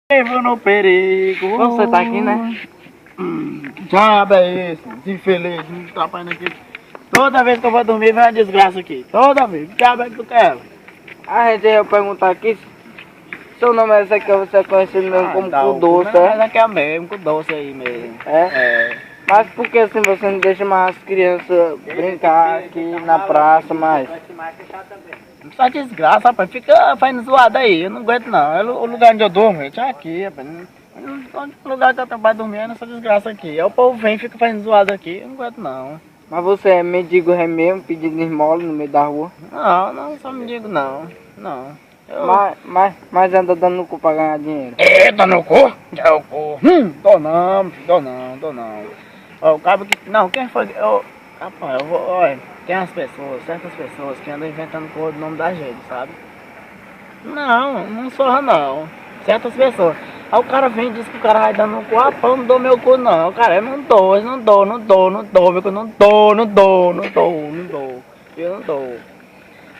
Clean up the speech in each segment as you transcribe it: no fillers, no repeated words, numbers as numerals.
Vivo no perigo. Você tá aqui, né? Diabo é esse? Desinfeliz, me atrapalhando aqui. Toda vez que eu vou dormir, vem uma desgraça aqui. Toda vez. Que diabo é que tu quer? A gente ia perguntar aqui. Seu nome é esse que você é conhecido mesmo como Cu Doce, Mas é? aqui é mesmo, com doce aí mesmo. É? Mas por que assim você não deixa mais as crianças brincar aqui na praça mais? Só desgraça, rapaz. Fica fazendo zoada aí. Eu não aguento não. É o lugar onde eu durmo, gente. É aqui, rapaz. O lugar que eu trabalho dormindo é essa desgraça aqui. Aí o povo vem e fica fazendo zoada aqui. Eu não aguento não. Mas você é mendigo mesmo, pedindo esmola no meio da rua? Não só me digo não. Não. Mas anda dando no cu pra ganhar dinheiro. Eita, no cu? É o cu. Dou não. Ó, o cabo que. Não, quem foi? Rapaz, eu vou. Olha, tem as pessoas, certas pessoas que andam inventando cor do nome da gente, sabe? Não sorra não. Certas pessoas. Aí o cara vem e diz que o cara vai dando no cu, pô, não dou meu cu não. Cara, eu não dou, meu cu, não dou. Eu não dou.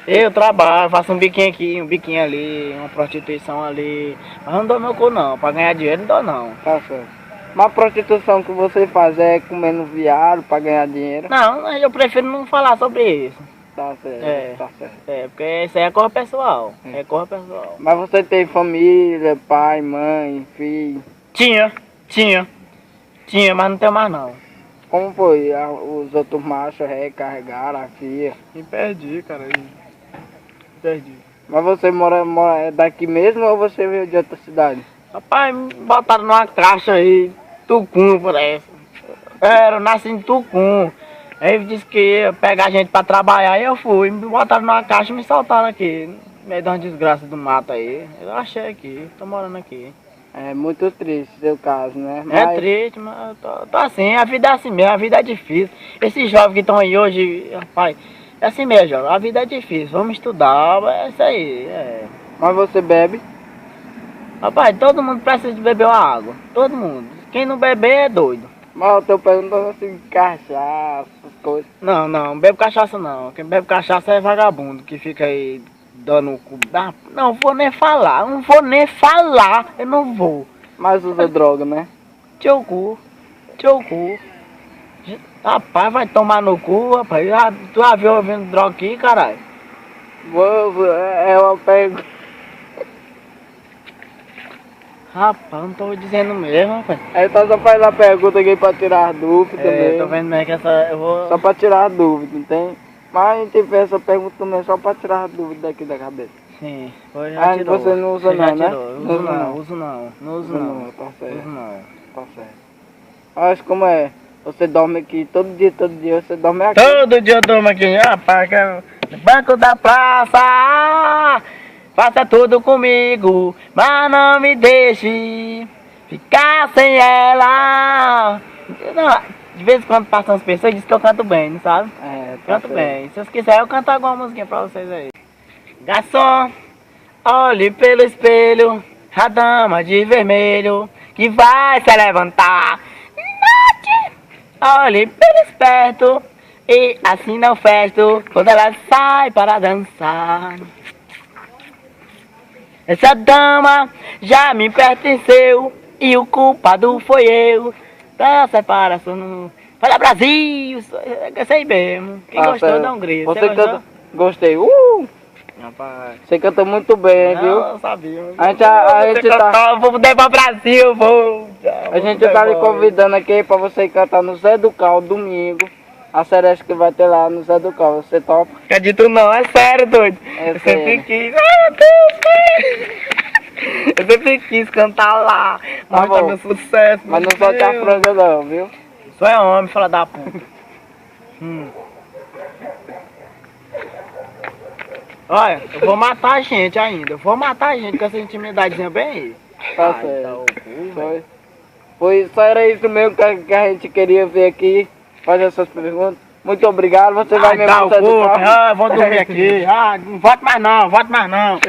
Eu trabalho, faço um biquinho aqui, um biquinho ali, uma prostituição ali. Mas não dou meu cu não, pra ganhar dinheiro não dou não. Tá certo. Mas a prostituição que você faz é comendo viado pra ganhar dinheiro? Não, eu prefiro não falar sobre isso. Tá certo, tá certo. Porque isso aí é coisa pessoal. É coisa pessoal. Mas você tem família, pai, mãe, filho? Tinha, mas não tenho mais não. Como foi? Os outros machos recarregaram a filha? Me perdi, cara. Perdi. Mas você mora daqui mesmo ou você veio de outra cidade? Rapaz, me botaram numa caixa aí, Tucum, parece. Eu nasci em Tucum. Aí disse que ia pegar a gente pra trabalhar, aí eu fui. Me botaram numa caixa e me soltaram aqui. No meio de uma desgraça do mato aí. Eu achei aqui, tô morando aqui. É muito triste seu caso, né? É triste, mas eu tô assim, a vida é assim mesmo, a vida é difícil. Esses jovens que estão aí hoje, rapaz, é assim mesmo, jovem, a vida é difícil, vamos estudar, é isso aí, Mas você bebe? Rapaz, todo mundo precisa de beber uma água, todo mundo. Quem não beber é doido. Mas eu tô perguntando assim, cachaça, essas coisas. Não bebo cachaça não. Quem bebe cachaça é vagabundo, que fica aí dando o cu. Não vou nem falar, eu não vou. Mas usa droga, né? Teu cu. Rapaz, vai tomar no cu, rapaz. Tu já viu ouvindo droga aqui, caralho? É uma pergunta. Rapaz, não tô dizendo mesmo, rapaz. Aí só faz a pergunta aqui pra tirar dúvida mesmo. Tô vendo mesmo que essa eu vou... Só pra tirar dúvida, não tem? Mas a gente fez essa pergunta também só pra tirar dúvida daqui da cabeça. Sim, hoje já Ah, tirou. você não usa não, né? Uso não. Tá certo. Tá certo. Mas como é? Você dorme aqui todo dia você dorme aqui? Todo dia eu durmo aqui, rapaz, no banco da praça. Faça tudo comigo, mas não me deixe ficar sem ela. Não, de vez em quando passam as pessoas e dizem que eu canto bem, não sabe? Canto bem. Se vocês quiserem, eu canto alguma musiquinha pra vocês aí. Garçom, olhe pelo espelho, a dama de vermelho que vai se levantar. Olhe pelo esperto e assim não festo quando ela sai para dançar. Essa dama já me pertenceu e o culpado foi eu. Da separação. Fala Brasil! É isso aí mesmo. Quem gostou dá um grito. Você canta. Gostei. Rapaz. Você canta muito bem, viu? Eu sabia. A gente tá. Vou mudar pra Brasil, vou. A gente tá lhe convidando aqui pra você cantar no Zé do Cal domingo. A seresta que vai ter lá no Zé do Cal. Você topa? Acredito não, é sério, doido. Eu sempre quis. Ai, meu Deus! Eu sempre quis cantar lá. Mas tá meu sucesso. Mas não solte a franga não, viu? Só é homem, fala da puta. Olha, eu vou matar a gente ainda. Eu vou matar a gente com essa intimidadezinha bem aí. Tá certo. Foi só era isso mesmo que a gente queria ver aqui. Fazer essas perguntas. Muito obrigado. Você vai me dar o cu. Vou dormir aqui. Não volte mais não.